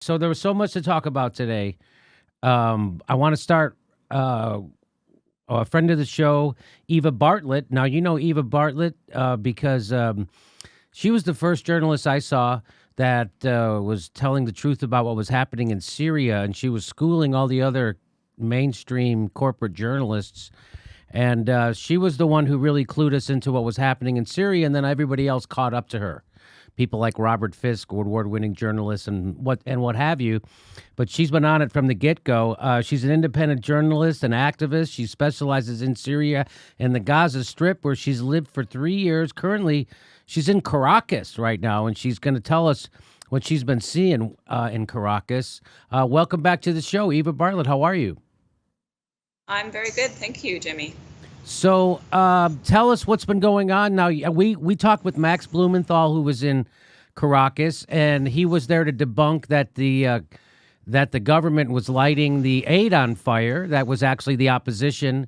So there was so much to talk about today. I want to start. Uh, a friend of the show, Eva Bartlett. Now you know Eva Bartlett because she was the first journalist I saw that was telling the truth about what was happening in Syria, and she was schooling all the other mainstream corporate journalists. And she was the one who really clued us into what was happening in Syria, and then everybody else caught up to her. People like Robert Fisk, award-winning journalist, and what have you. But she's been on it from the get-go. She's an independent journalist and activist. She specializes in Syria and the Gaza Strip, where she's lived for 3 years. Currently, she's in Caracas right now, and she's going to tell us what she's been seeing in Caracas. Welcome back to the show, Eva Bartlett. How are you? I'm very good. Thank you, Jimmy. So tell us what's been going on now. We talked with Max Blumenthal, who was in Caracas, and he was there to debunk that the government was lighting the aid on fire. That was actually the opposition,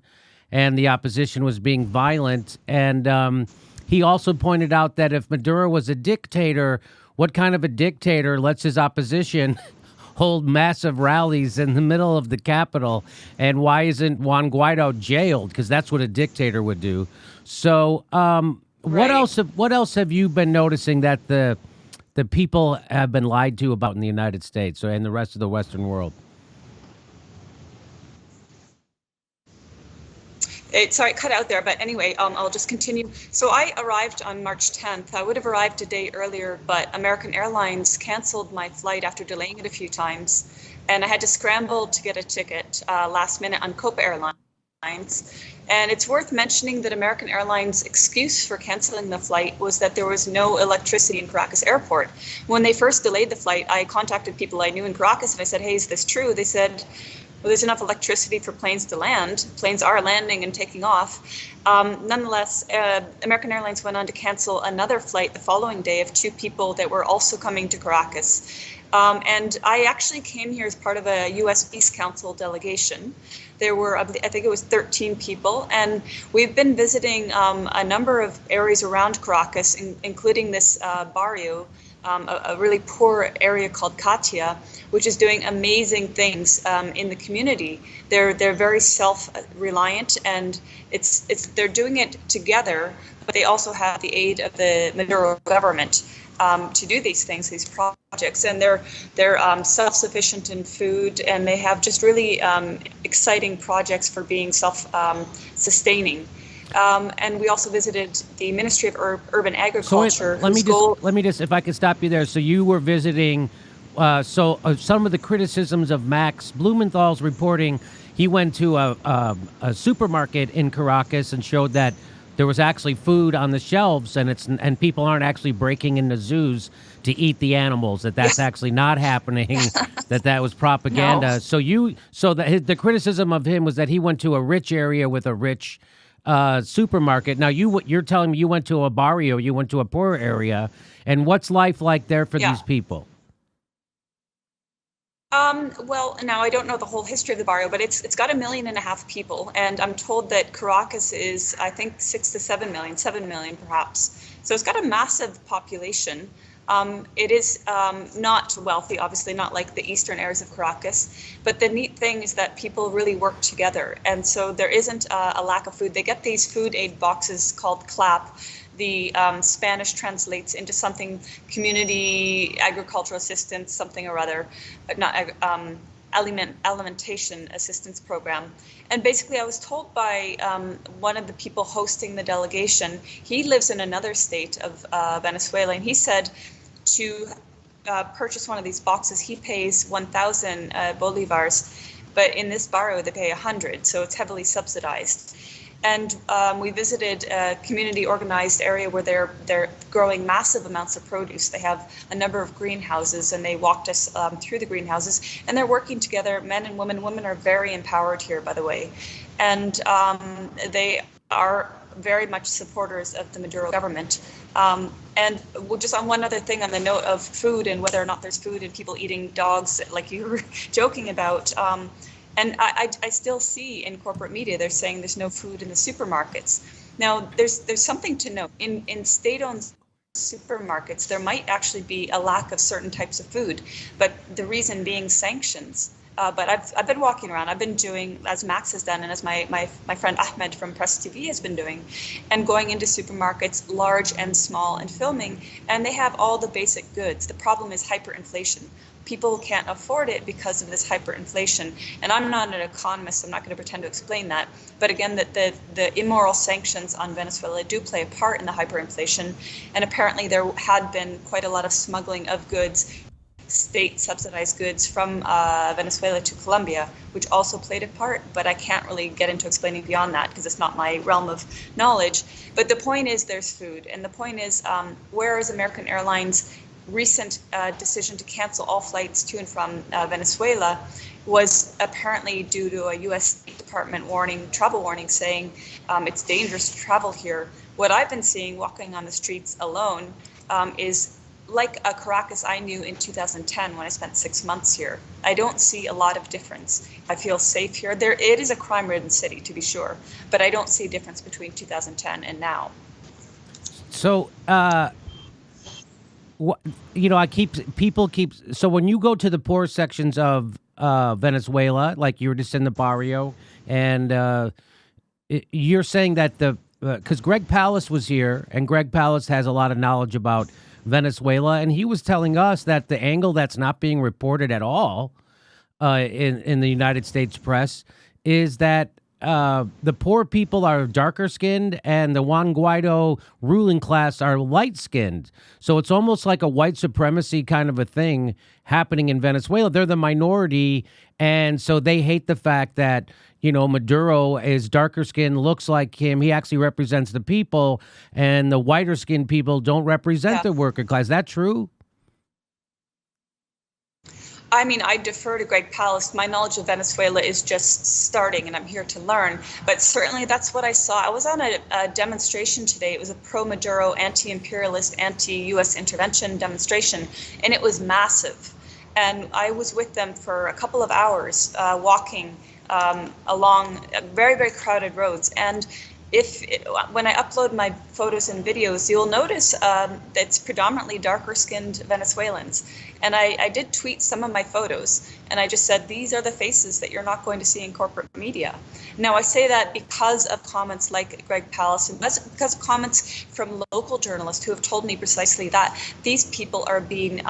and the opposition was being violent. And he also pointed out that if Maduro was a dictator, what kind of a dictator lets his opposition hold massive rallies in the middle of the capital, and why isn't Juan Guaido jailed? Because that's what a dictator would do. So, what Right. else? What else have you been noticing that the people have been lied to about in the United States and the rest of the Western world? Sorry, it cut out there, but anyway, I'll just continue. So I arrived on March 10th. I would have arrived a day earlier, but American Airlines canceled my flight after delaying it a few times, and I had to scramble to get a ticket last minute on Copa Airlines. And it's worth mentioning that American Airlines' excuse for canceling the flight was that there was no electricity in Caracas Airport. When they first delayed the flight, I contacted people I knew in Caracas and I said, "Hey, is this true?" They said, "Well, there's enough electricity for planes to land. Planes are landing and taking off." Nonetheless, American Airlines went on to cancel another flight the following day of two people that were also coming to Caracas. And I actually came here as part of a U.S. Peace Council delegation. There were, I think it was 13 people, and we've been visiting a number of areas around Caracas, including this barrio, a really poor area called Katia, which is doing amazing things in the community. They're very self-reliant, and they're doing it together, but they also have the aid of the Maduro government to do these things, these projects, and they're self-sufficient in food, and they have just really exciting projects for being self-sustaining. And we also visited the Ministry of Urban Agriculture. Let me just, if I could stop you there. So you were visiting. Some of the criticisms of Max Blumenthal's reporting, he went to a supermarket in Caracas and showed that there was actually food on the shelves, and people aren't actually breaking into zoos to eat the animals. That's actually not happening. that was propaganda. No. The criticism of him was that he went to a rich area with a rich supermarket. Now you're telling me you went to a barrio, you went to a poor area, and what's life like there for Yeah. these people? Well, now I don't know the whole history of the barrio, but it's got 1.5 million people, and I'm told that Caracas is, I think, 6 to 7 million, 7 million perhaps. So it's got a massive population. It is not wealthy, obviously not like the eastern areas of Caracas, but the neat thing is that people really work together, and so there isn't a lack of food. They get these food aid boxes called CLAP. The Spanish translates into something community agricultural assistance, something or other, not alimentation assistance program. And basically, I was told by one of the people hosting the delegation, he lives in another state of Venezuela, and he said to purchase one of these boxes, he pays 1,000 bolivars, but in this barrio they pay 100, so it's heavily subsidized. And we visited a community organized area where they're growing massive amounts of produce. They have a number of greenhouses, and they walked us through the greenhouses, and they're working together, men and women. Women are very empowered here, by the way, and they are very much supporters of the Maduro government. And just on one other thing, on the note of food and whether or not there's food and people eating dogs, like you were joking about. And I still see in corporate media, they're saying there's no food in the supermarkets. Now, there's something to note. In state-owned supermarkets, there might actually be a lack of certain types of food, but the reason being sanctions. But I've been walking around. I've been doing, as Max has done, and as my friend Ahmed from Press TV has been doing, and going into supermarkets, large and small, and filming, and they have all the basic goods. The problem is hyperinflation. People can't afford it because of this hyperinflation. And I'm not an economist, so I'm not going to pretend to explain that. But again, that the immoral sanctions on Venezuela do play a part in the hyperinflation. And apparently there had been quite a lot of smuggling of goods, state subsidized goods from Venezuela to Colombia, which also played a part, but I can't really get into explaining beyond that because it's not my realm of knowledge. But the point is there's food, and the point is where is American Airlines' recent decision to cancel all flights to and from Venezuela was apparently due to a U.S. State Department travel warning saying it's dangerous to travel here. What I've been seeing walking on the streets alone is like a Caracas I knew in 2010 when I spent 6 months here. I don't see a lot of difference. I feel safe here. It is a crime-ridden city, to be sure, but I don't see a difference between 2010 and now. So, so when you go to the poor sections of Venezuela, like you were just in the barrio, and you're saying that because Greg Palast was here, and Greg Palast has a lot of knowledge about Venezuela, and he was telling us that the angle that's not being reported at all in the United States press is that the poor people are darker skinned and the Juan Guaido ruling class are light skinned. So it's almost like a white supremacy kind of a thing happening in Venezuela. They're the minority, and so they hate the fact that Maduro is darker skinned, looks like him. He actually represents the people, and the whiter skinned people don't represent the worker class. Is that true? I mean, I defer to Greg Palast. My knowledge of Venezuela is just starting, and I'm here to learn. But certainly that's what I saw. I was on a demonstration today. It was a pro-Maduro, anti-imperialist, anti-U.S. intervention demonstration, and it was massive. And I was with them for a couple of hours walking along very, very crowded roads. And when I upload my photos and videos, you'll notice it's predominantly darker skinned Venezuelans. And I did tweet some of my photos, and I just said, these are the faces that you're not going to see in corporate media. Now, I say that because of comments like Greg Palast, and because of comments from local journalists who have told me precisely that these people are being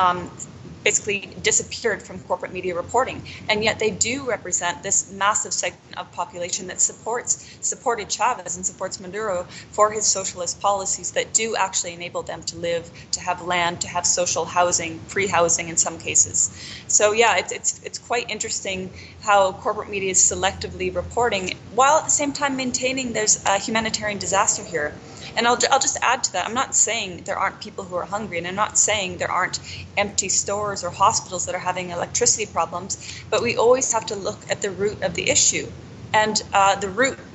basically disappeared from corporate media reporting, and yet they do represent this massive segment of population that supported Chavez and supports Maduro for his socialist policies that do actually enable them to live, to have land, to have social housing, free housing in some cases. So yeah, it's quite interesting how corporate media is selectively reporting while at the same time maintaining there's a humanitarian disaster here. And I'll just add to that. I'm not saying there aren't people who are hungry, and I'm not saying there aren't empty stores or hospitals that are having electricity problems, but we always have to look at the root of the issue. And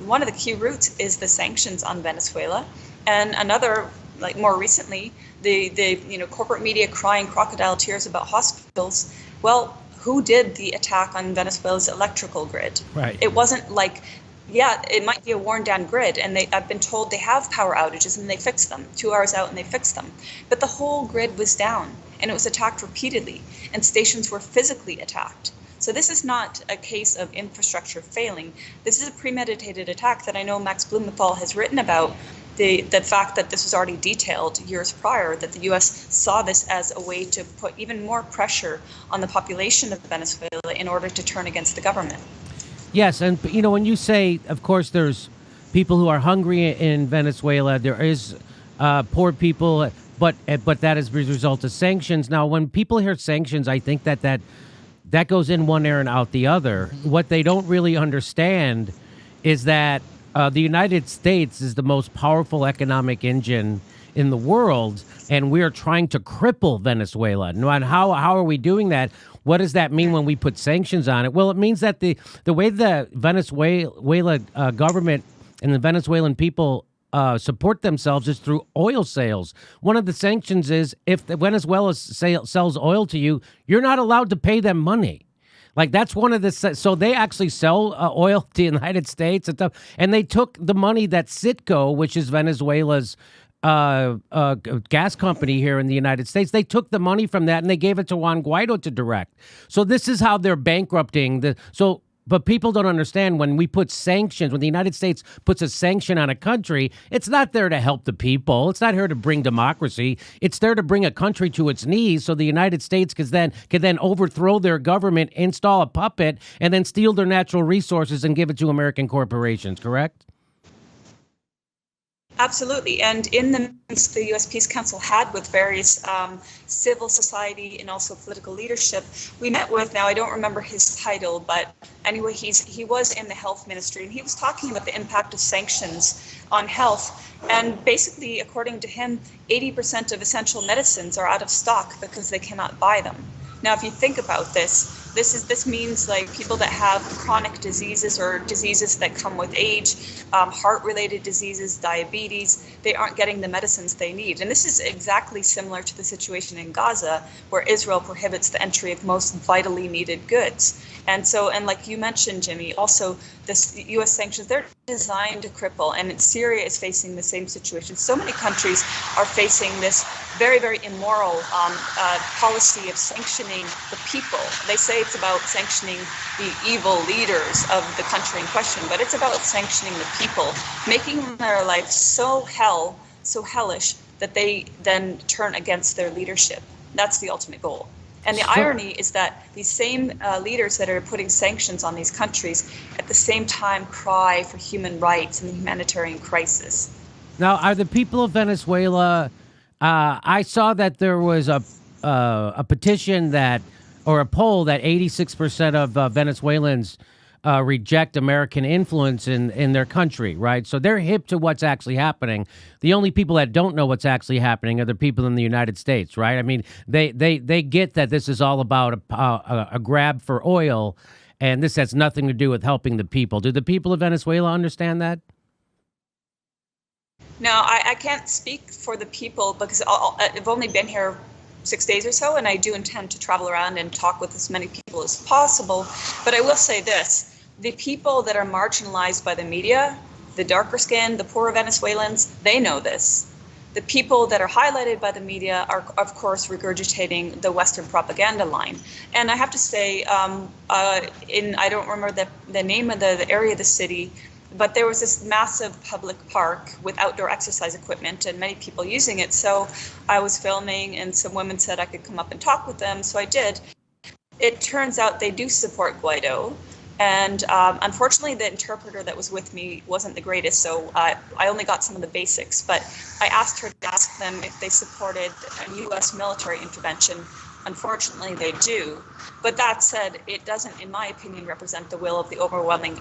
one of the key roots is the sanctions on Venezuela. And another, like more recently, the corporate media crying crocodile tears about hospitals. Well, who did the attack on Venezuela's electrical grid? Right. It wasn't like, yeah, it might be a worn down grid, and I've been told they have power outages and they fix them 2 hours out and they fix them. But the whole grid was down, and it was attacked repeatedly, and stations were physically attacked. So this is not a case of infrastructure failing. This is a premeditated attack that I know Max Blumenthal has written about. The fact that this was already detailed years prior, that the U.S. saw this as a way to put even more pressure on the population of Venezuela in order to turn against the government. Yes, and when you say, of course, there's people who are hungry in Venezuela, there is poor people, but that is as a result of sanctions. Now, when people hear sanctions, I think that goes in one ear and out the other. What they don't really understand is that the United States is the most powerful economic engine in the world, and we are trying to cripple Venezuela. And how are we doing that? What does that mean when we put sanctions on it? Well, it means that the way the Venezuela government and the Venezuelan people support themselves is through oil sales. One of the sanctions is if Venezuela sells oil to you, you're not allowed to pay them money. Like that's one of the, so they actually sell oil to the United States and stuff. And they took the money that Citgo, which is Venezuela's gas company here in the United States. They took the money from that and they gave it to Juan Guaido to direct. So this is how they're bankrupting the. So, but people don't understand when we put sanctions, when the United States puts a sanction on a country, it's not there to help the people. It's not here to bring democracy. It's there to bring a country to its knees so the United States can then overthrow their government, install a puppet, and then steal their natural resources and give it to American corporations, correct? Absolutely. And in the meetings the U.S. Peace Council had with various civil society and also political leadership, we met with, now I don't remember his title, but anyway, he was in the health ministry, and he was talking about the impact of sanctions on health. And basically, according to him, 80% of essential medicines are out of stock because they cannot buy them. Now, if you think about this means like people that have chronic diseases or diseases that come with age, heart-related diseases, diabetes, they aren't getting the medicines they need. And this is exactly similar to the situation in Gaza, where Israel prohibits the entry of most vitally needed goods. And so, and like you mentioned, Jimmy, also this U.S. sanctions, they're designed to cripple, and Syria is facing the same situation. So many countries are facing this very, very immoral policy of sanctioning the people. They say it's about sanctioning the evil leaders of the country in question, but it's about sanctioning the people, making their life so hellish that they then turn against their leadership. That's the ultimate goal. And the irony is that these same leaders that are putting sanctions on these countries at the same time cry for human rights and the humanitarian crisis. Now, are the people of Venezuela? I saw that there was a petition or a poll that 86% of Venezuelans reject American influence in their country, right? So they're hip to what's actually happening. The only people that don't know what's actually happening are the people in the United States, right? I mean, they get that this is all about a grab for oil, and this has nothing to do with helping the people. Do the people of Venezuela understand that? No, I can't speak for the people because I've only been here 6 days or so, and I do intend to travel around and talk with as many people as possible. But I will say this. The people that are marginalized by the media, the darker skinned, the poorer Venezuelans, they know this. The people that are highlighted by the media are, of course, regurgitating the Western propaganda line. And I have to say, I don't remember the name of the area of the city, but there was this massive public park with outdoor exercise equipment and many people using it. So I was filming, and some women said I could come up and talk with them. So I did. It turns out they do support Guaido. And unfortunately, the interpreter that was with me wasn't the greatest, so I only got some of the basics. But I asked her to ask them if they supported a U.S. military intervention. Unfortunately, they do. But that said, it doesn't, in my opinion, represent the will of the overwhelming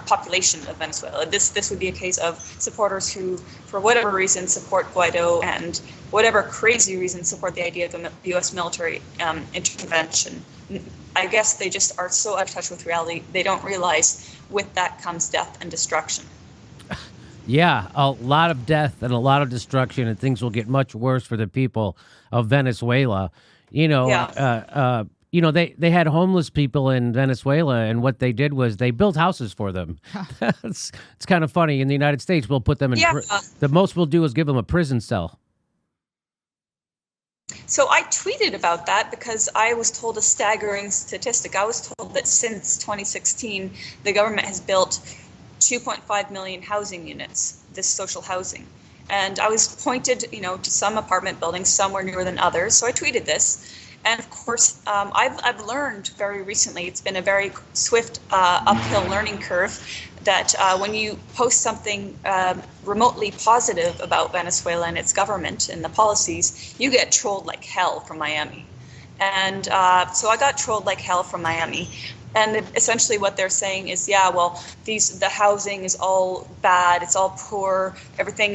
population of Venezuela. This would be a case of supporters who, for whatever reason, support Guaido, and whatever crazy reason support the idea of a U.S. military intervention. I guess they just are so out of touch with reality, they don't realize with that comes death and destruction. Yeah, a lot of death and a lot of destruction, and things will get much worse for the people of Venezuela. They had homeless people in Venezuela, and what they did was they built houses for them. It's kind of funny. In the United States, we'll put them in. The most we'll do is give them a prison cell. So I tweeted about that because I was told a staggering statistic. I was told that since 2016, the government has built 2.5 million housing units, this social housing. And I was pointed, to some apartment buildings, some were newer than others. So I tweeted this. And of course, I've learned very recently, it's been a very swift uphill learning curve, that when you post something remotely positive about Venezuela and its government and the policies, you get trolled like hell from Miami. And so I got trolled like hell from Miami. And essentially what they're saying is, the housing is all bad, it's all poor,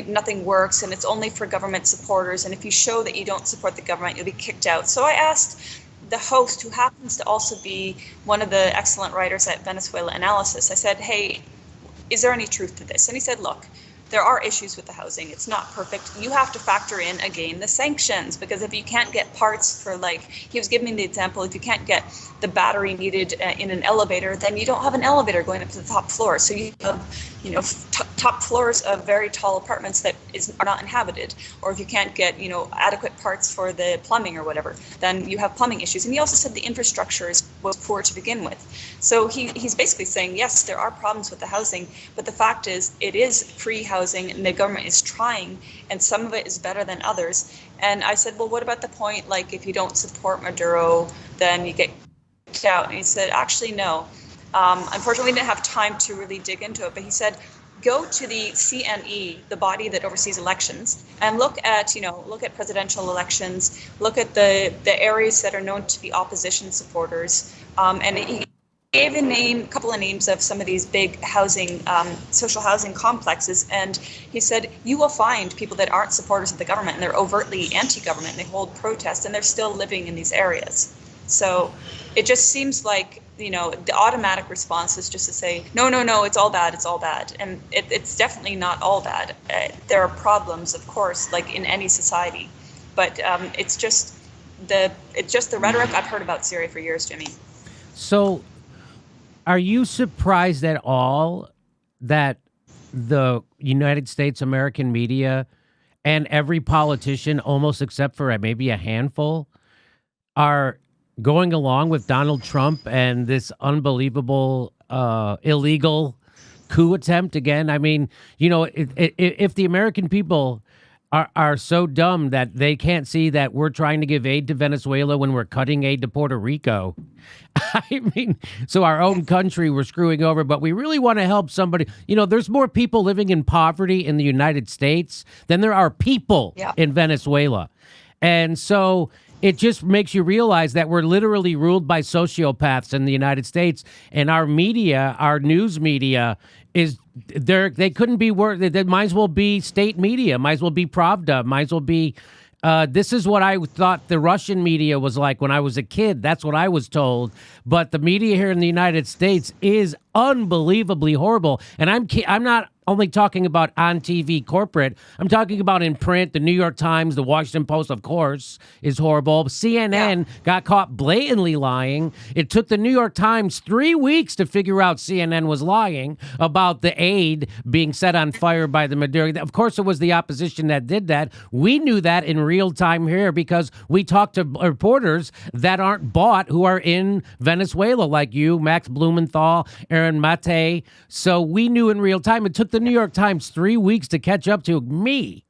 nothing works, and it's only for government supporters. And if you show that you don't support the government, you'll be kicked out. So I asked the host, who happens to also be one of the excellent writers at Venezuela Analysis, I said, hey, is there any truth to this? And he said, look, there are issues with the housing. It's not perfect. You have to factor in, again, the sanctions, because if you can't get parts for, he was giving me the example, if you can't get the battery needed in an elevator, then you don't have an elevator going up to the top floor. So you have, top floors of very tall apartments that are not inhabited, or if you can't get adequate parts for the plumbing or whatever, then you have plumbing issues. And he also said the infrastructure was poor to begin with. So he's basically saying, yes, there are problems with the housing, but the fact is it is free housing and the government is trying, and some of it is better than others. And I said, well, what about the point, like, if you don't support Maduro, then you get kicked out? And he said, actually, no. Unfortunately, we didn't have time to really dig into it, but he said, go to the CNE, the body that oversees elections, and look at presidential elections, look at the areas that are known to be opposition supporters. And he gave a couple of names of some of these big housing, social housing complexes. And he said, you will find people that aren't supporters of the government and they're overtly anti-government and they hold protests and they're still living in these areas. So it just seems like, the automatic response is just to say, no, it's all bad, it's all bad. And it's definitely not all bad. There are problems, of course, like in any society. But it's just the rhetoric. I've heard about Syria for years, Jimmy. So are you surprised at all that the United States American media and every politician, almost except for maybe a handful, are going along with Donald Trump and this unbelievable illegal coup attempt again? I mean, if the American people are so dumb that they can't see that we're trying to give aid to Venezuela when we're cutting aid to Puerto Rico. I mean, so our own country we're screwing over, but we really want to help somebody. There's more people living in poverty in the United States than there are people in Venezuela. And so it just makes you realize that we're literally ruled by sociopaths in the United States, and our media, our news media, they couldn't be worse. They might as well be state media, might as well be Pravda, might as well be. This is what I thought the Russian media was like when I was a kid. That's what I was told. But the media here in the United States is unbelievably horrible. And I'm not only talking about on TV corporate. I'm talking about in print. The New York Times, the Washington Post, of course, is horrible. CNN got caught blatantly lying. It took the New York Times 3 weeks to figure out CNN was lying about the aid being set on fire by the Maduro. Of course, it was the opposition that did that. We knew that in real time here because we talked to reporters that aren't bought who are in Venezuela, like you, Max Blumenthal, Aaron Mate. So we knew in real time. It took the New York Times 3 weeks to catch up to me.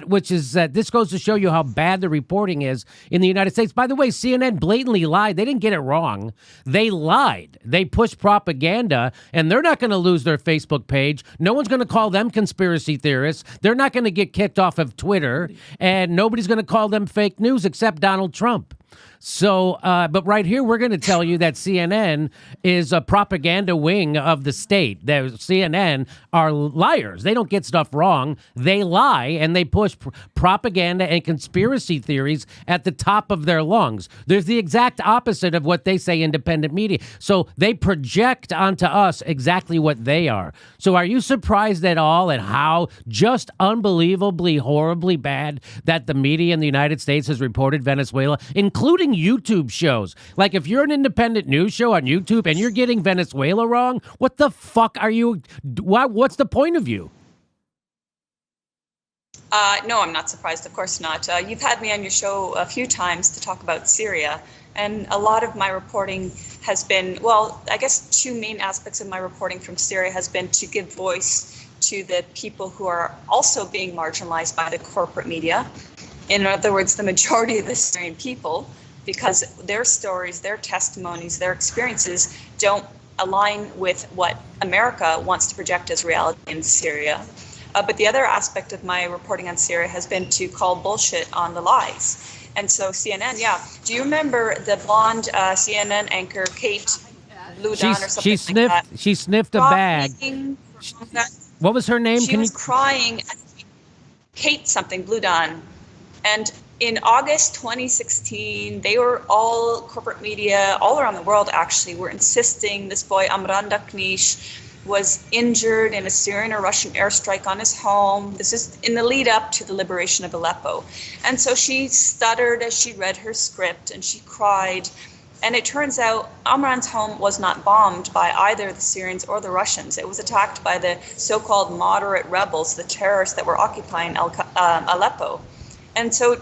Which is this goes to show you how bad the reporting is in the United States. By the way, CNN blatantly lied. They didn't get it wrong. They lied. They pushed propaganda, and they're not going to lose their Facebook page. No one's going to call them conspiracy theorists. They're not going to get kicked off of Twitter, and nobody's going to call them fake news except Donald Trump. So, but right here, we're going to tell you that CNN is a propaganda wing of the state. CNN are liars. They don't get stuff wrong. They lie, and they push propaganda and conspiracy theories at the top of their lungs. There's the exact opposite of what they say independent media. So they project onto us exactly what they are. So are you surprised at all at how just unbelievably, horribly bad that the media in the United States has reported Venezuela, including YouTube shows? Like, if you're an independent news show on YouTube and you're getting Venezuela wrong, what the fuck are you? What's the point of you? No, I'm not surprised. Of course not. You've had me on your show a few times to talk about Syria, and a lot of my reporting has been, well, I guess two main aspects of my reporting from Syria has been to give voice to the people who are also being marginalized by the corporate media. In other words, the majority of the Syrian people, because their stories, their testimonies, their experiences don't align with what America wants to project as reality in Syria. But the other aspect of my reporting on Syria has been to call bullshit on the lies. And so CNN, do you remember the blonde CNN anchor, Kate Bludan or something like that? She sniffed a bag. What was her name? She was crying. Kate something, Bludan. And in August 2016, they were all corporate media all around the world, actually, were insisting this boy, Amran Daknish, was injured in a Syrian or Russian airstrike on his home. This is in the lead up to the liberation of Aleppo. And so she stuttered as she read her script and she cried. And it turns out Amran's home was not bombed by either the Syrians or the Russians. It was attacked by the so-called moderate rebels, the terrorists that were occupying Aleppo. And so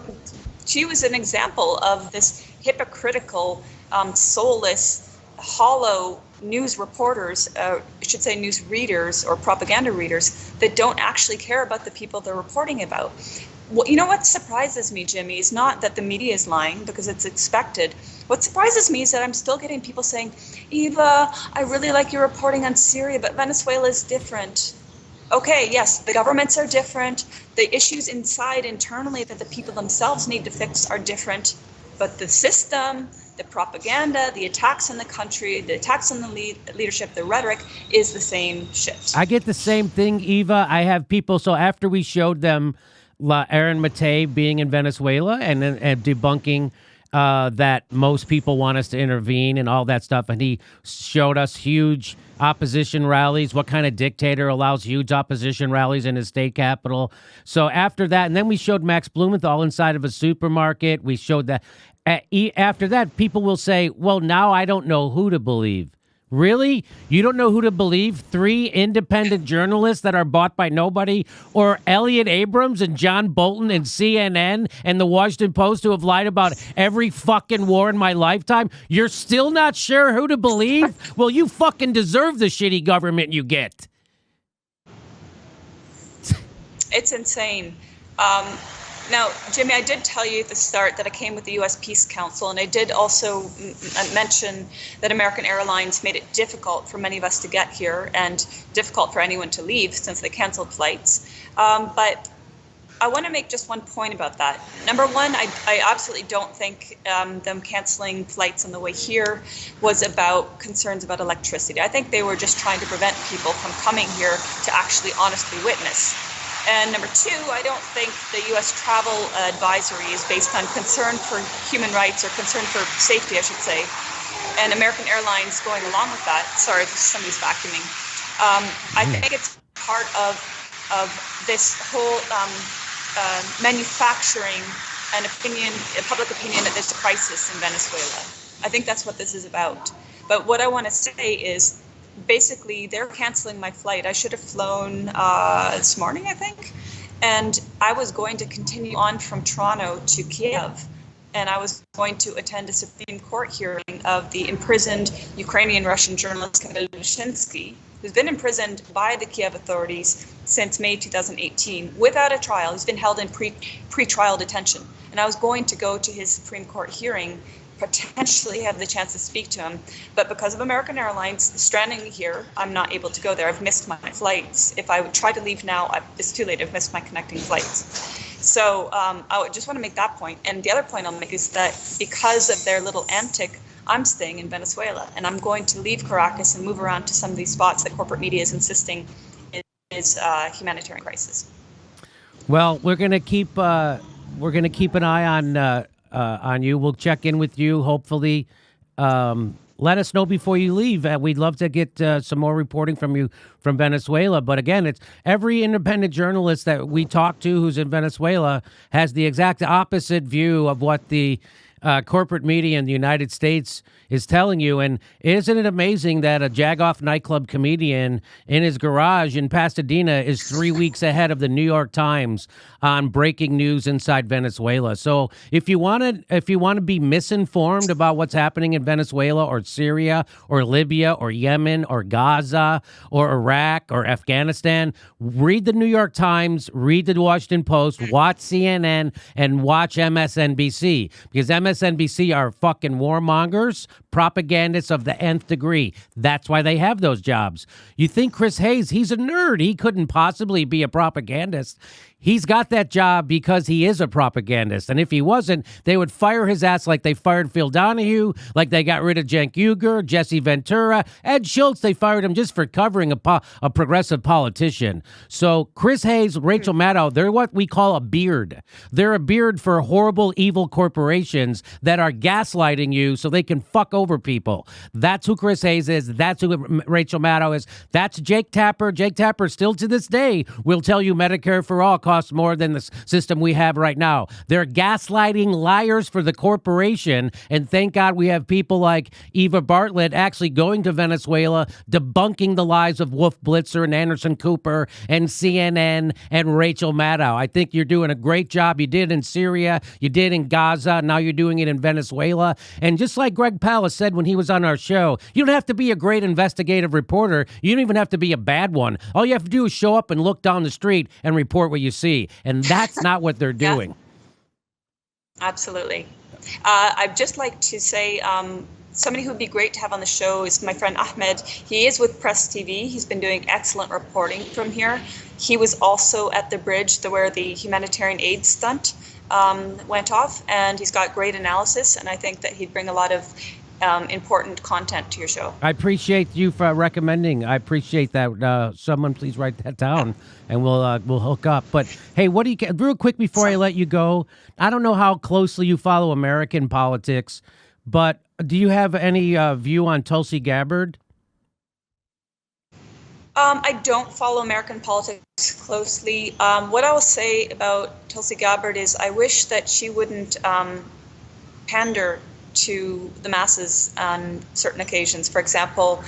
she was an example of this hypocritical, soulless, hollow news reporters, I should say news readers or propaganda readers, that don't actually care about the people they're reporting about. Well, you know what surprises me, Jimmy, is not that the media is lying, because it's expected. What surprises me is that I'm still getting people saying, Eva, I really like your reporting on Syria, but Venezuela is different. Okay, yes, the governments are different. The issues internally that the people themselves need to fix are different. But the system, the propaganda, the attacks on the country, the attacks on the leadership, the rhetoric is the same shit. I get the same thing, Eva. I have people, so after we showed them Aaron Matei being in Venezuela and debunking that most people want us to intervene and all that stuff, and he showed us huge opposition rallies. What kind of dictator allows huge opposition rallies in his state capital? So after that, and then we showed Max Blumenthal inside of a supermarket. We showed that. After that, people will say, well, now I don't know who to believe. Really? You don't know who to believe? 3 independent journalists that are bought by nobody? Or Elliot Abrams and John Bolton and CNN and the Washington Post, who have lied about every fucking war in my lifetime? You're still not sure who to believe? Well, you fucking deserve the shitty government you get. It's insane. Now, Jimmy, I did tell you at the start that I came with the U.S. Peace Council, and I did also mention that American Airlines made it difficult for many of us to get here and difficult for anyone to leave since they canceled flights. But I want to make just one point about that. Number one, I absolutely don't think them canceling flights on the way here was about concerns about electricity. I think they were just trying to prevent people from coming here to actually honestly witness. And number two, I don't think the U.S. travel advisory is based on concern for human rights or concern for safety, I should say. And American Airlines going along with that. Sorry, somebody's vacuuming. I think it's part of this whole manufacturing an opinion, a public opinion that there's a crisis in Venezuela. I think that's what this is about. But what I want to say is, basically, they're canceling my flight. I should have flown this morning, I think. And I was going to continue on from Toronto to Kiev. And I was going to attend a Supreme Court hearing of the imprisoned Ukrainian-Russian journalist Kamil Vyshinsky, who's been imprisoned by the Kiev authorities since May 2018 without a trial. He's been held in pre-trial detention. And I was going to go to his Supreme Court hearing, potentially have the chance to speak to him. But because of American Airlines stranding me here, I'm not able to go there. I've missed my flights. If I would try to leave now, it's too late. I've missed my connecting flights. So I just want to make that point. And the other point I'll make is that because of their little antic, I'm staying in Venezuela. And I'm going to leave Caracas and move around to some of these spots that corporate media is insisting is a humanitarian crisis. Well, we're going to keep an eye on you. We'll check in with you. Hopefully, let us know before you leave. We'd love to get some more reporting from you from Venezuela. But again, it's every independent journalist that we talk to who's in Venezuela has the exact opposite view of what the corporate media in the United States is telling you. And isn't it amazing that a Jagoff nightclub comedian in his garage in Pasadena is 3 weeks ahead of the New York Times on breaking news inside Venezuela? So if you want to be misinformed about what's happening in Venezuela or Syria or Libya or Yemen or Gaza or Iraq or Afghanistan, read the New York Times, read the Washington Post, watch CNN, and watch MSNBC, because MSNBC are fucking warmongers, propagandists of the nth degree. That's why they have those jobs. You think Chris Hayes, he's a nerd. He couldn't possibly be a propagandist. He's got that job because he is a propagandist. And if he wasn't, they would fire his ass like they fired Phil Donahue, like they got rid of Cenk Uygur, Jesse Ventura, Ed Schultz. They fired him just for covering a progressive politician. So Chris Hayes, Rachel Maddow, they're what we call a beard. They're a beard for horrible, evil corporations that are gaslighting you so they can fuck over people. That's who Chris Hayes is. That's who Rachel Maddow is. That's Jake Tapper. Jake Tapper still to this day will tell you Medicare for all costs costs more than the system we have right now. They're gaslighting liars for the corporation, and thank God we have people like Eva Bartlett actually going to Venezuela, debunking the lies of Wolf Blitzer and Anderson Cooper and CNN and Rachel Maddow. I think you're doing a great job. You did in Syria, you did in Gaza, now you're doing it in Venezuela. And just like Greg Palast said when he was on our show, you don't have to be a great investigative reporter. You don't even have to be a bad one. All you have to do is show up and look down the street and report what you see. And that's not what they're doing. Yeah. Absolutely. I'd just like to say somebody who would be great to have on the show is my friend Ahmed. He is with Press TV. He's been doing excellent reporting from here. He was also at the bridge where the humanitarian aid stunt went off, and he's got great analysis, and I think that he'd bring a lot of important content to your show. I appreciate you for recommending. I appreciate that. Someone please write that down, and we'll hook up. But hey, what do you real quick before I let you go? I don't know how closely you follow American politics, but do you have any view on Tulsi Gabbard? I don't follow American politics closely. What I will say about Tulsi Gabbard is I wish that she wouldn't pander to the masses on certain occasions. For example,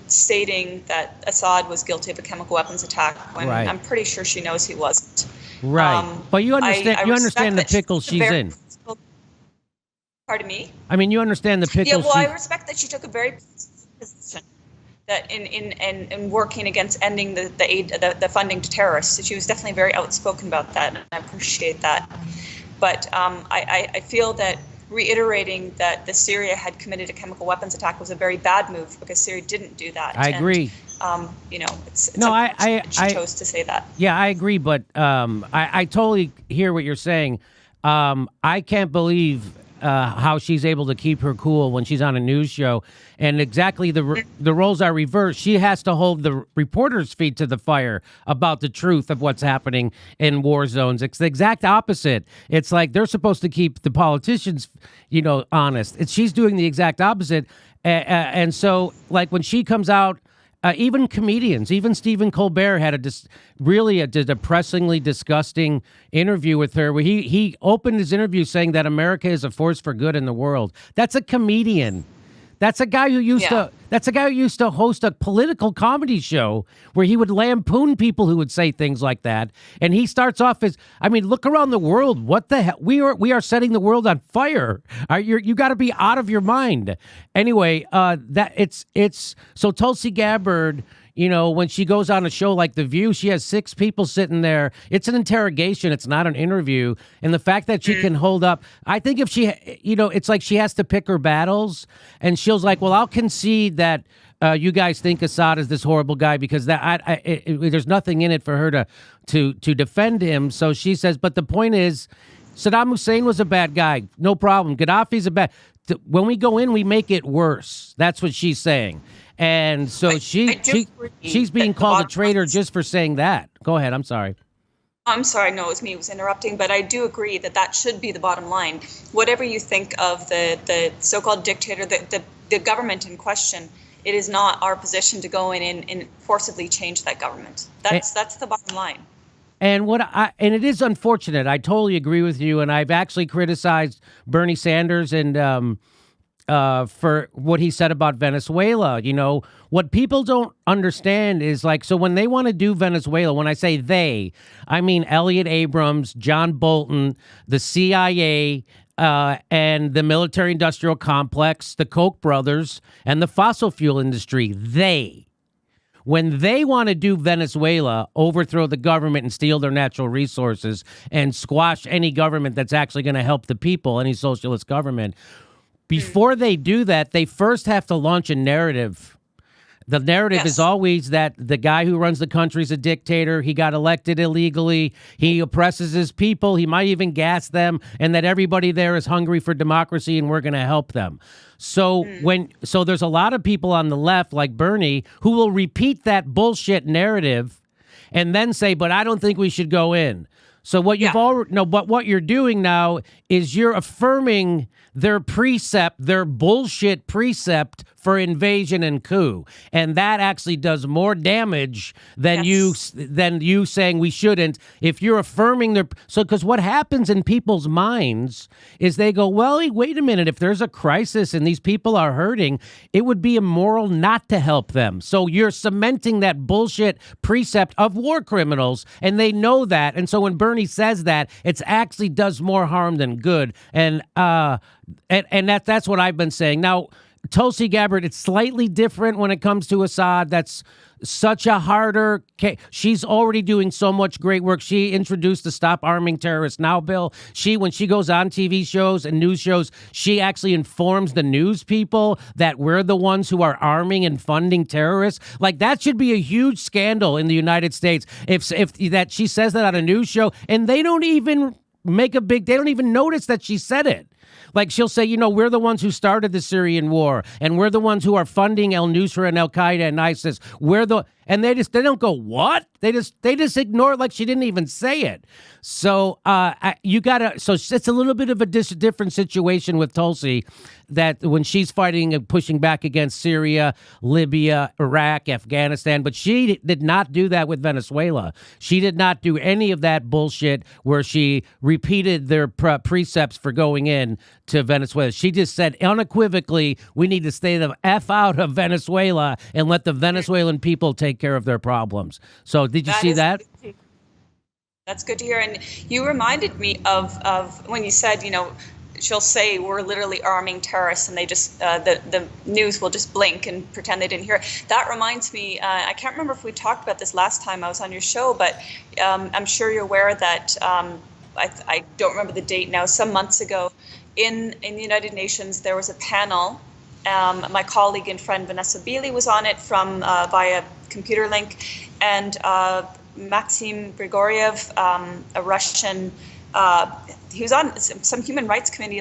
stating that Assad was guilty of a chemical weapons attack when I'm pretty sure she knows he wasn't. Right. But you understand you understand the pickle she's in. Pardon me? I mean, you understand the pickle. Yeah, well, I respect that she took a very position that in working against ending the aid, the funding to terrorists. She was definitely very outspoken about that, and I appreciate that. But I feel that reiterating that Syria had committed a chemical weapons attack was a very bad move because Syria didn't do that. I agree. It's no, she chose to say that. Yeah, I agree, but I totally hear what you're saying. I can't believe how she's able to keep her cool when she's on a news show, and exactly the roles are reversed. She has to hold the reporters' feet to the fire about the truth of what's happening in war zones. It's the exact opposite. It's like they're supposed to keep the politicians, honest. She's doing the exact opposite, and so like when she comes out. Even comedians, even Stephen Colbert had a depressingly disgusting interview with her where he opened his interview saying that America is a force for good in the world. That's a comedian. That's a guy who used to host a political comedy show where he would lampoon people who would say things like that. And he starts off as, look around the world. What the hell? We are setting the world on fire. You got to be out of your mind. Anyway, so Tulsi Gabbard, when she goes on a show like The View, she has 6 people sitting there. It's an interrogation. It's not an interview. And the fact that she can hold up, I think if she, it's like she has to pick her battles. And she's like, well, I'll concede that you guys think Assad is this horrible guy because there's nothing in it for her to defend him. So she says, but the point is, Saddam Hussein was a bad guy. No problem. Gaddafi's a bad. When we go in, we make it worse. That's what she's saying. And so she's being called a traitor just for saying that. Go ahead. I'm sorry. I'm sorry. No, it was me who was interrupting. But I do agree that should be the bottom line. Whatever you think of the so-called dictator, the government in question, it is not our position to go in and forcibly change that government. That's the bottom line. And and it is unfortunate. I totally agree with you. And I've actually criticized Bernie Sanders and for what he said about Venezuela. What people don't understand is so when they want to do Venezuela, when I say they, I mean Elliot Abrams, John Bolton, the CIA, and the military-industrial complex, the Koch brothers, and the fossil fuel industry. When they want to do Venezuela, overthrow the government and steal their natural resources and squash any government that's actually going to help the people, any socialist government, before they do that, they first have to launch a narrative. The narrative is always that the guy who runs the country is a dictator. He got elected illegally. He oppresses his people. He might even gas them, and that everybody there is hungry for democracy, and we're going to help them. So there's a lot of people on the left, like Bernie, who will repeat that bullshit narrative, and then say, "But I don't think we should go in." So what what you're doing now is you're affirming their bullshit precept for invasion and coup. And that actually does more damage than you saying we shouldn't. If you're affirming because what happens in people's minds is they go, well, wait a minute, if there's a crisis and these people are hurting, it would be immoral not to help them. So you're cementing that bullshit precept of war criminals, and they know that. And so when Bernie says that, it actually does more harm than good. And that's what I've been saying. Now, Tulsi Gabbard, it's slightly different when it comes to Assad. That's such a harder case. She's already doing so much great work. She introduced the Stop Arming Terrorists Now bill. When she goes on TV shows and news shows, she actually informs the news people that we're the ones who are arming and funding terrorists. Like, that should be a huge scandal in the United States if that she says that on a news show, and they don't even they don't even notice that she said it. Like, she'll say, we're the ones who started the Syrian war, and we're the ones who are funding Al-Nusra and Al-Qaeda and ISIS. And they don't go, what? They just ignore it like she didn't even say it. So so it's a little bit of a different situation with Tulsi, that when she's fighting and pushing back against Syria, Libya, Iraq, Afghanistan, but she did not do that with Venezuela. She did not do any of that bullshit where she repeated their precepts for going in to Venezuela. She just said unequivocally, we need to stay the F out of Venezuela and let the Venezuelan people take care of their problems. So did you see that? That's good to hear. And you reminded me of when you said, she'll say we're literally arming terrorists, and they just the news will just blink and pretend they didn't hear it. That reminds me, I can't remember if we talked about this last time I was on your show, but I'm sure you're aware that I don't remember the date now, some months ago, in the United Nations, there was a panel. My colleague and friend Vanessa Beeley was on it from via computer link, and Maxim Grigoriev, a Russian, he was on some human rights committee,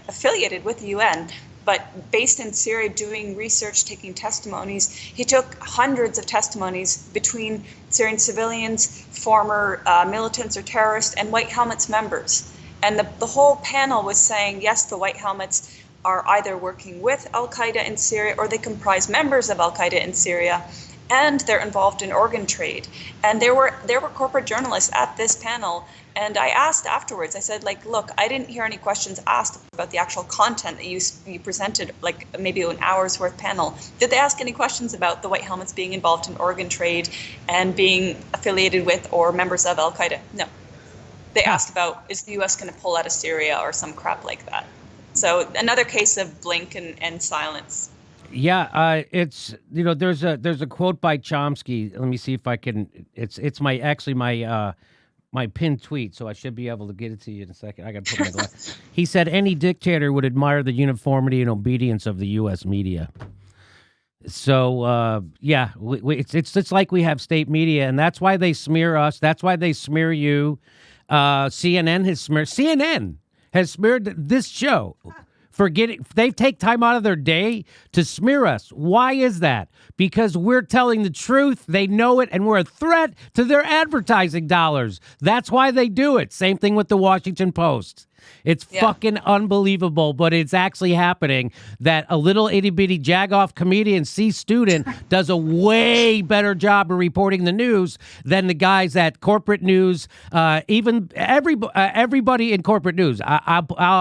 affiliated with the UN, but based in Syria, doing research, taking testimonies. He took hundreds of testimonies between Syrian civilians, former militants or terrorists, and White Helmets members. And the whole panel was saying, yes, the White Helmets are either working with Al-Qaeda in Syria, or they comprise members of Al-Qaeda in Syria, and they're involved in organ trade. And there were corporate journalists at this panel, and I asked afterwards, I said, look, I didn't hear any questions asked about the actual content that you presented, maybe an hour's worth panel. Did they ask any questions about the White Helmets being involved in organ trade and being affiliated with or members of Al-Qaeda? No. They asked about, is the U.S. going to pull out of Syria or some crap like that? So another case of blink and silence. Yeah, it's there's a quote by Chomsky. Let me see if I can. It's my pinned tweet, so I should be able to get it to you in a second. I got to put my glass. He said any dictator would admire the uniformity and obedience of the U.S. media. So it's like we have state media, and that's why they smear us. That's why they smear you. CNN has smeared this show. They take time out of their day to smear us. Why is that? Because we're telling the truth. They know it, and we're a threat to their advertising dollars. That's why they do it. Same thing with the Washington Post. It's fucking unbelievable, but it's actually happening that a little itty-bitty jagoff comedian, C-student, does a way better job of reporting the news than the guys at corporate news, even everybody in corporate news.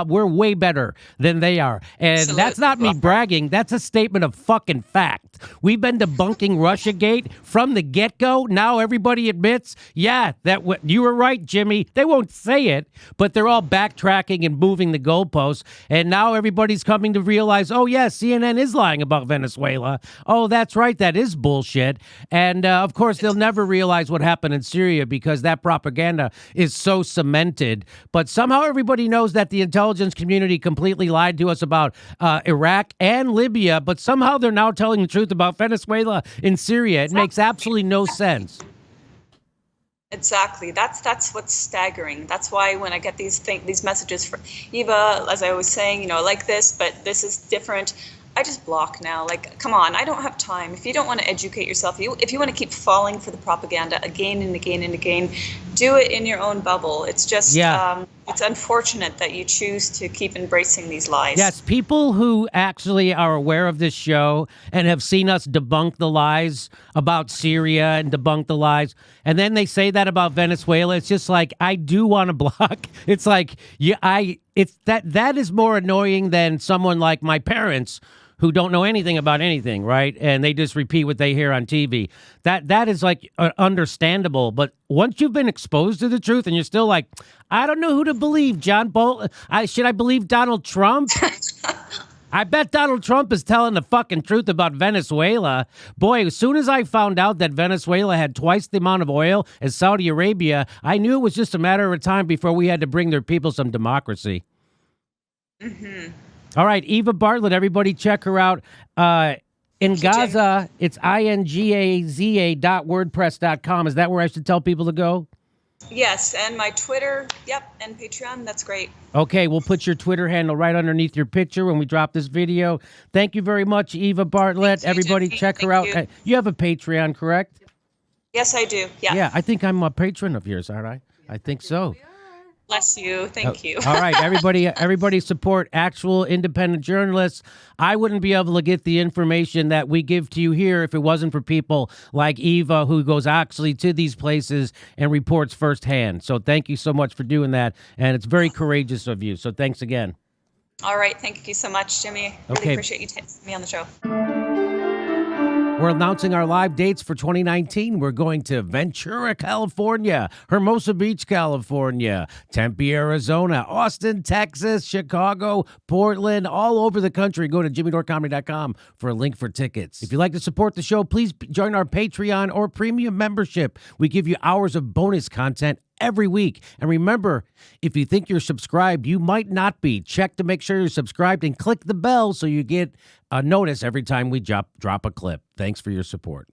We're way better than they are. And Absolutely. That's not me bragging. That's a statement of fucking fact. We've been debunking Russiagate from the get-go. Now everybody admits, you were right, Jimmy. They won't say it, but they're all backtracking and moving the goalposts. And now everybody's coming to realize, oh, yeah, CNN is lying about Venezuela. Oh, that's right. That is bullshit. And, of course, they'll never realize what happened in Syria because that propaganda is so cemented. But somehow everybody knows that the intelligence community completely lied to us about Iraq and Libya, but somehow they're now telling the truth about Venezuela and Syria. It makes absolutely no sense. Exactly. That's what's staggering. That's why when I get these messages from Eva, as I was saying, like this, but this is different. I just block now. Like, come on, I don't have time. If you don't want to educate yourself, if you want to keep falling for the propaganda again and again and again, do it in your own bubble. It's just, it's unfortunate that you choose to keep embracing these lies. Yes, people who actually are aware of this show and have seen us debunk the lies about Syria and debunk the lies, and then they say that about Venezuela. It's just like, I do want to block. It's like, it's that is more annoying than someone like my parents who don't know anything about anything, right? And they just repeat what they hear on TV. That is like understandable. But once you've been exposed to the truth and you're still like, I don't know who to believe, John Bolton. Should I believe Donald Trump? I bet Donald Trump is telling the fucking truth about Venezuela. Boy, as soon as I found out that Venezuela had twice the amount of oil as Saudi Arabia, I knew it was just a matter of time before we had to bring their people some democracy. Mm-hmm. All right, Eva Bartlett, everybody check her out. In Gaza, it's ingaza.wordpress.com. Is that where I should tell people to go? Yes, and my Twitter, and Patreon, that's great. Okay, we'll put your Twitter handle right underneath your picture when we drop this video. Thank you very much, Eva Bartlett. Thanks, everybody Jimmy. check her out. You have a Patreon, correct? Yes, I do. Yeah. Yeah, I think I'm a patron of yours, aren't I? I think so. Bless you. Thank you. All right, everybody support actual independent journalists. I wouldn't be able to get the information that we give to you here if it wasn't for people like Eva, who goes actually to these places and reports firsthand. So thank you so much for doing that, and it's very courageous of you. So thanks again. All right, thank you so much, Jimmy. Really appreciate you taking me on the show. We're announcing our live dates for 2019. We're going to Ventura, California, Hermosa Beach, California, Tempe, Arizona, Austin, Texas, Chicago, Portland, all over the country. Go to jimmydorecomedy.com for a link for tickets. If you'd like to support the show, please join our Patreon or premium membership. We give you hours of bonus content every week. And remember, if you think you're subscribed, you might not be. Check to make sure you're subscribed and click the bell so you get a notice every time we drop a clip. Thanks for your support.